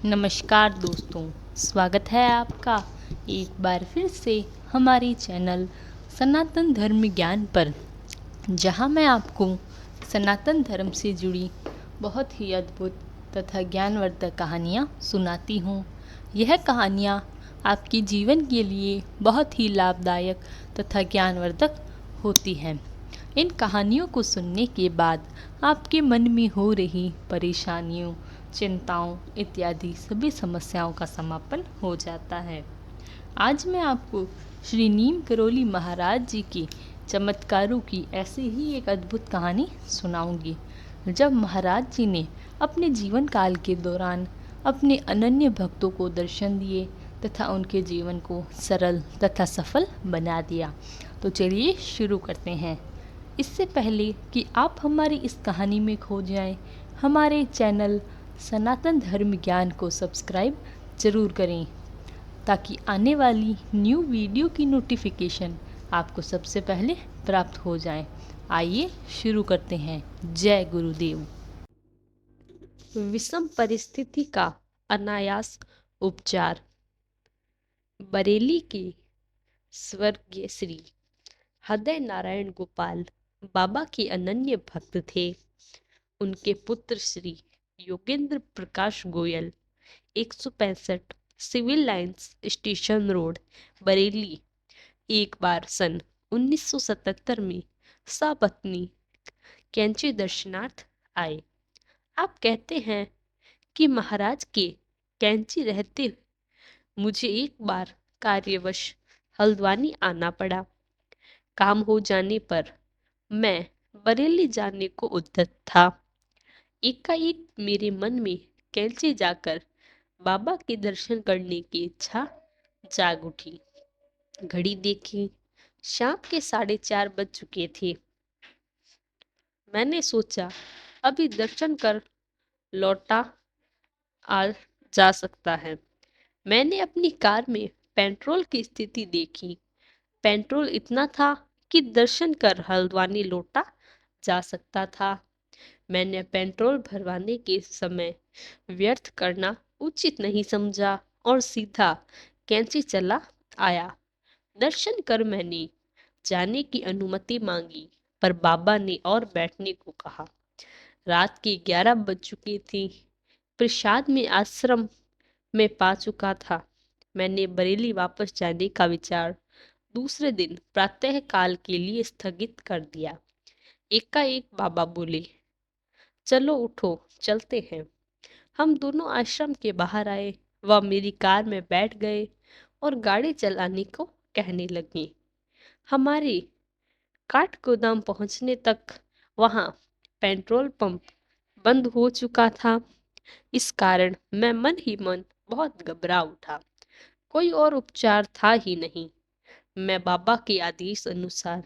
नमस्कार दोस्तों, स्वागत है आपका एक बार फिर से हमारी चैनल सनातन धर्म ज्ञान पर, जहां मैं आपको सनातन धर्म से जुड़ी बहुत ही अद्भुत तथा ज्ञानवर्धक कहानियां सुनाती हूं। यह कहानियां आपके जीवन के लिए बहुत ही लाभदायक तथा ज्ञानवर्धक होती हैं। इन कहानियों को सुनने के बाद आपके मन में हो रही परेशानियों, चिंताओं इत्यादि सभी समस्याओं का समापन हो जाता है। आज मैं आपको श्री नीम करोली महाराज जी की चमत्कारों की ऐसी ही एक अद्भुत कहानी सुनाऊंगी। जब महाराज जी ने अपने जीवन काल के दौरान अपने अनन्य भक्तों को दर्शन दिए तथा उनके जीवन को सरल तथा सफल बना दिया। तो चलिए शुरू करते हैं। इससे पहले कि आप हमारी इस कहानी में खो जाएं, हमारे चैनल सनातन धर्म ज्ञान को सब्सक्राइब ज़रूर करें ताकि आने वाली न्यू वीडियो की नोटिफिकेशन आपको सबसे पहले प्राप्त हो जाए। आइए शुरू करते हैं। जय गुरुदेव। विषम परिस्थिति का अनायास उपचार। बरेली के स्वर्गीय श्री हृदय नारायण गोपाल बाबा के अनन्य भक्त थे। उनके पुत्र Shri Yogendra Prakash Goyal 165 civil lines station road Bareilly एक बार सन 1977 में सपत्नी कैंची दर्शनार्थ आए। आप कहते हैं कि महाराज के कैंची रहते मुझे एक बार कार्यवश हल्द्वानी आना पड़ा। काम हो जाने पर मैं बरेली जाने को उद्यत था। एकाएक मेरे मन में कैंची जाकर बाबा के दर्शन करने की इच्छा जाग उठी। घड़ी देखी, शाम के 4:30 बज चुके थे। मैंने सोचा अभी दर्शन कर लौटा आ जा सकता है। मैंने अपनी कार में पेट्रोल की स्थिति देखी। पेट्रोल इतना था कि दर्शन कर हल्द्वानी लौटा जा सकता था। मैंने पेट्रोल भरवाने के समय व्यर्थ करना उचित नहीं समझा और सीधा कैंची चला आया। दर्शन कर मैंने जाने की अनुमति मांगी, पर बाबा ने और बैठने को कहा। रात के 11 बज चुकी थी। प्रसाद में आश्रम में पा चुका था। मैंने बरेली वापस जाने का विचार दूसरे दिन प्रातः काल के लिए स्थगित कर दिया। एकाएक बाबा बोले, चलो उठो, चलते हैं। हम दोनों आश्रम के बाहर आए। वह मेरी कार में बैठ गए और गाड़ी चलाने को कहने लगे। हमारे काठगोदाम पहुंचने तक वहां पेट्रोल पंप बंद हो चुका था। इस कारण मैं मन ही मन बहुत घबरा उठा। कोई और उपचार था ही नहीं। मैं बाबा के आदेश अनुसार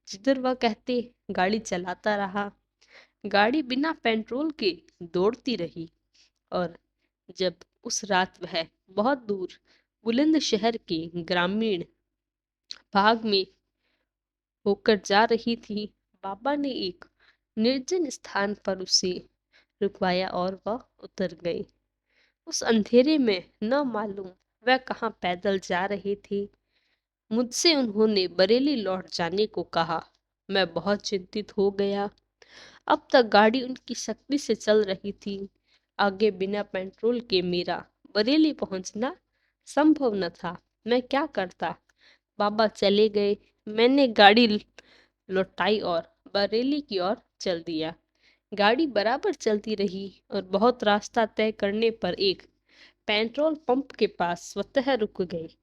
जिधर वह कहते गाड़ी चलाता रहा। गाड़ी बिना पेट्रोल के दौड़ती रही और जब उस रात वह बहुत दूर बुलंदशहर के ग्रामीण भाग में होकर जा रही थी, बाबा ने एक निर्जन स्थान पर उसे रुकवाया और वह उतर गए। उस अंधेरे में न मालूम वह कहाँ पैदल जा रहे थे। मुझसे उन्होंने बरेली लौट जाने को कहा। मैं बहुत चिंतित हो गया। अब तक गाड़ी उनकी शक्ति से चल रही थी। आगे बिना पेट्रोल के मेरा बरेली पहुंचना संभव न था। मैं क्या करता? बाबा चले गए। मैंने गाड़ी लौटाई और बरेली की ओर चल दिया। गाड़ी बराबर चलती रही और बहुत रास्ता तय करने पर एक पेट्रोल पंप के पास स्वतः रुक गई।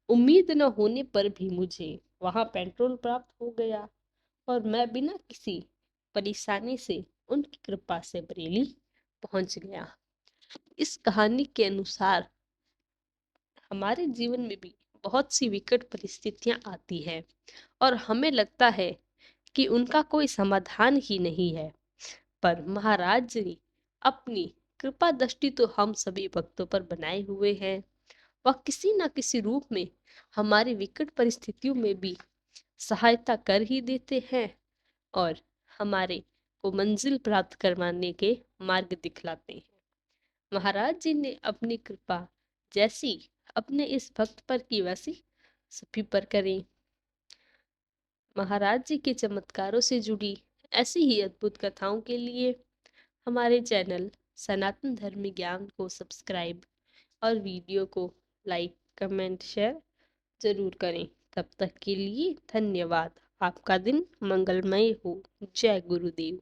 उम्मीद न होने पर भी मुझे वहां पेट्रोल प्राप्त हो गया और मैं बिना किसी परेशानी से उनकी कृपा से बरेली पहुंच गया। इस कहानी के अनुसार हमारे जीवन में भी बहुत सी विकट परिस्थितियां आती हैं और हमें लगता है कि उनका कोई समाधान ही नहीं है, पर महाराज जी अपनी कृपा दृष्टि तो हम सभी भक्तों पर बनाए हुए हैं। वह किसी न किसी रूप में हमारी विकट परिस्थितियों में भी सहायता कर ही देते हैं और हमारे को मंजिल प्राप्त करवाने के मार्ग दिखलाते हैं। महाराज जी ने अपनी कृपा जैसी अपने इस भक्त पर की वैसी सभी पर करें। महाराज जी के चमत्कारों से जुड़ी ऐसी ही अद्भुत कथाओं के लिए हमारे चैनल सनातन धर्म ज्ञान को सब्सक्राइब और वीडियो को लाइक कमेंट शेयर जरूर करें। तब तक के लिए धन्यवाद। आपका दिन मंगलमय हो। जय गुरुदेव।